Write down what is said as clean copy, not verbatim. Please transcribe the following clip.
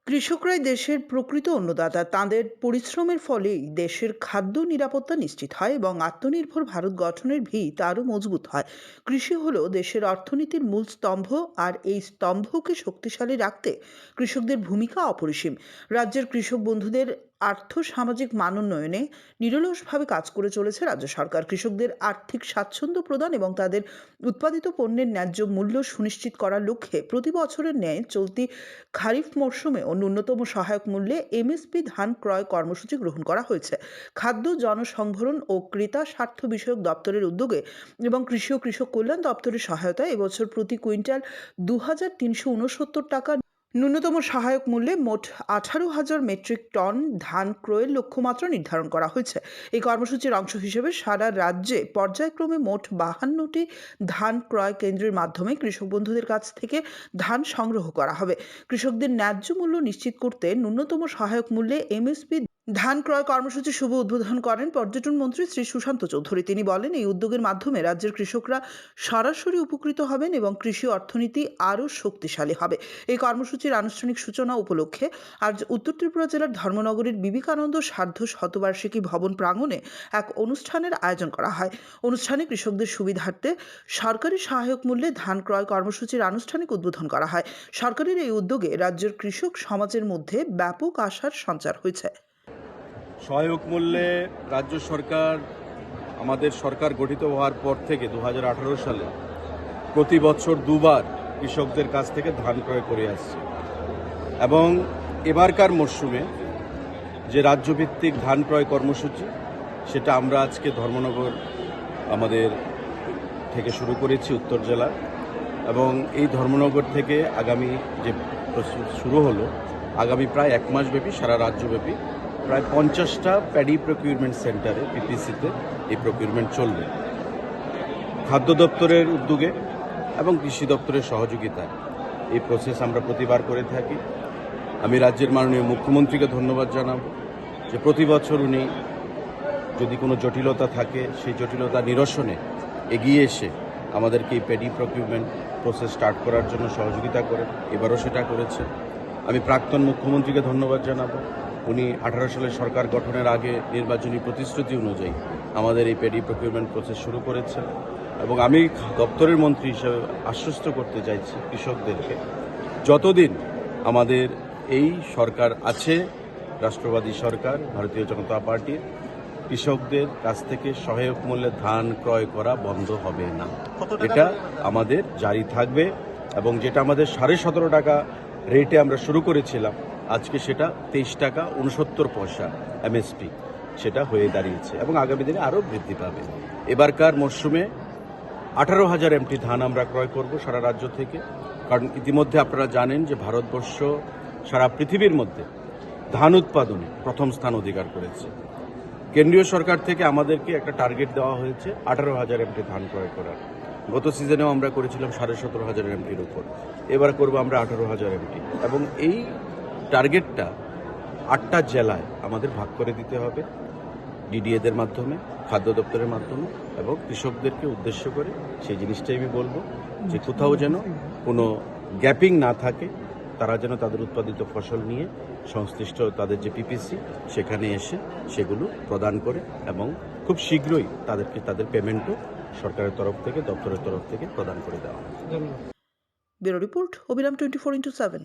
কৃষকরাই দেশের প্রকৃত অন্নদাতা। তাঁদের পরিশ্রমের ফলেই দেশের খাদ্য নিরাপত্তা নিশ্চিত হয় এবং আত্মনির্ভর ভারত গঠনের ভিত আরও মজবুত হয়। কৃষি হলো দেশের অর্থনীতির মূল স্তম্ভ, আর এই স্তম্ভকে শক্তিশালী রাখতে কৃষকদের ভূমিকা অপরিসীম। রাজ্যের কৃষক বন্ধুদের আর্থ সামাজিক মানোন্নয়নে নিরলসভাবে কাজ করে চলেছে রাজ্য সরকার। কৃষকদের আর্থিক স্বাচ্ছন্দ্য প্রদান এবং তাদের উৎপাদিত পণ্যের ন্যায্য মূল্য সুনিশ্চিত করার লক্ষ্যে প্রতি বছরের ন্যায় চলতি খারিফ মরশুমেও ন্যূনতম সহায়ক মূল্যে এমএসপি ধান ক্রয় কর্মসূচি গ্রহণ করা হয়েছে। খাদ্য জনসংভরণ ও ক্রেতা স্বার্থ বিষয়ক দপ্তরের উদ্যোগে এবং কৃষি ও কৃষক কল্যাণ দপ্তরের সহায়তায় এবছর প্রতি কুইন্টাল 2,369 টাকা ন্যূনতম সহায়ক মূল্যে মোট 18,000 মেট্রিক টন ধান ক্রয়ের লক্ষ্যমাত্রা নির্ধারণ করা হয়েছে। এই কর্মসূচির অংশ হিসেবে সারা রাজ্যে পর্যায়ক্রমে মোট 52টি ধান ক্রয় কেন্দ্রের মাধ্যমে কৃষক বন্ধুদের কাছ থেকে ধান সংগ্রহ করা হবে। কৃষকদের ন্যায্য মূল্য নিশ্চিত করতে ন্যূনতম সহায়ক মূল্যে এমএসপি ধান ক্রয় কর্মসূচি শুভ উদ্বোধন করেন পর্যটন মন্ত্রী শ্রী সুশান্ত চৌধুরী। তিনি বলেন, এই উদ্যোগের মাধ্যমে রাজ্যের কৃষকরা সরাসরি উপকৃত হবেন এবং কৃষি অর্থনীতি আরও শক্তিশালী হবে। এই কর্মসূচির আনুষ্ঠানিক সূচনা উপলক্ষে আজ উত্তর ত্রিপুরা জেলার ধর্মনগরের বিবেকানন্দ সার্ধ শতবার্ষিকী ভবন প্রাঙ্গণে এক অনুষ্ঠানের আয়োজন করা হয়। অনুষ্ঠানে কৃষকদের সুবিধার্থে সরকারি সহায়ক মূল্যে ধান ক্রয় কর্মসূচির আনুষ্ঠানিক উদ্বোধন করা হয়। সরকারের এই উদ্যোগে রাজ্যের কৃষক সমাজের মধ্যে ব্যাপক আশার সঞ্চার হয়েছে। সহায়ক মূল্যে রাজ্য সরকার আমাদের সরকার গঠিত হওয়ার পর থেকে 2018 সালে প্রতি বছর দুবার কৃষকদের কাছ থেকে ধান ক্রয় করে আসছে এবং এবারকার মরশুমে যে রাজ্যভিত্তিক ধান ক্রয় কর্মসূচি সেটা আমরা আজকে ধর্মনগর আমাদের থেকে শুরু করেছি উত্তর জেলা, এবং এই ধর্মনগর থেকে আগামী যে শুরু হলো আগামী প্রায় এক মাস ব্যাপী সারা রাজ্যব্যাপী প্রায় 50টা প্যাডি প্রকিউরমেন্ট সেন্টারে পিপিসিতে এই প্রকিউরমেন্ট চলবে। খাদ্য দপ্তরের উদ্যোগে এবং কৃষি দপ্তরের সহযোগিতায় এই প্রসেস আমরা প্রতিবার করে থাকি। আমি রাজ্যের মাননীয় মুখ্যমন্ত্রীকে ধন্যবাদ জানাবো যে প্রতি বছর উনি যদি কোনো জটিলতা থাকে সেই জটিলতা নিরসনে এগিয়ে এসে আমাদেরকে এই প্যাডি প্রকিউরমেন্ট প্রসেস স্টার্ট করার জন্য সহযোগিতা করেন। এবারও সেটা করেছে। আমি প্রাক্তন মুখ্যমন্ত্রীকে ধন্যবাদ জানাবো। উনি 18 সালের সরকার গঠনের আগে নির্বাচনী প্রতিশ্রুতি অনুযায়ী আমাদের এই প্যাডি প্রকিউরমেন্ট প্রসেস শুরু করেছেন, এবং আমি দপ্তরের মন্ত্রী হিসেবে আশ্বস্ত করতে চাইছি কৃষকদেরকে, যতদিন আমাদের এই সরকার আছে, রাষ্ট্রবাদী সরকার ভারতীয় জনতা পার্টির, কৃষকদের কাছ থেকে সহায়ক মূল্যে ধান ক্রয় করা বন্ধ হবে না। এটা আমাদের জারি থাকবে, এবং যেটা আমাদের 17.5 টাকা রেটে আমরা শুরু করেছিলাম আজকে সেটা 23 টাকা 69 পয়সা এমএসপি সেটা হয়ে দাঁড়িয়েছে, এবং আগামী দিনে আরও বৃদ্ধি পাবে। এবারকার মরশুমে 18,000 এমটি ধান আমরা ক্রয় করব সারা রাজ্য থেকে, কারণ ইতিমধ্যে আপনারা জানেন যে ভারতবর্ষ সারা পৃথিবীর মধ্যে ধান উৎপাদনে প্রথম স্থান অধিকার করেছে। কেন্দ্রীয় সরকার থেকে আমাদেরকে একটা টার্গেট দেওয়া হয়েছে 18,000 এমটি ধান ক্রয় করার। গত সিজনেও আমরা করেছিলাম 17,500 এমটির উপর, এবার করব আমরা 18,000 এমটি, এবং এই টার্গেটটা 8টা জেলায় আমাদের ভাগ করে দিতে হবে ডিডিএদের মাধ্যমে, খাদ্য দপ্তরের মাধ্যমে, এবং কৃষকদেরকে উদ্দেশ্য করে সেই জিনিসটাই আমি বলবো যে কোথাও যেন কোনো গ্যাপিং না থাকে, তারা যেন তাদের উৎপাদিত ফসল নিয়ে সংশ্লিষ্ট তাদের যে পিপিসি সেখানে এসে সেগুলো প্রদান করে, এবং খুব শীঘ্রই তাদেরকে তাদের পেমেন্টও সরকারের তরফ থেকে, দপ্তরের তরফ থেকে প্রদান করে দেওয়া। ব্যুরো রিপোর্ট, অবিরাম 24x7।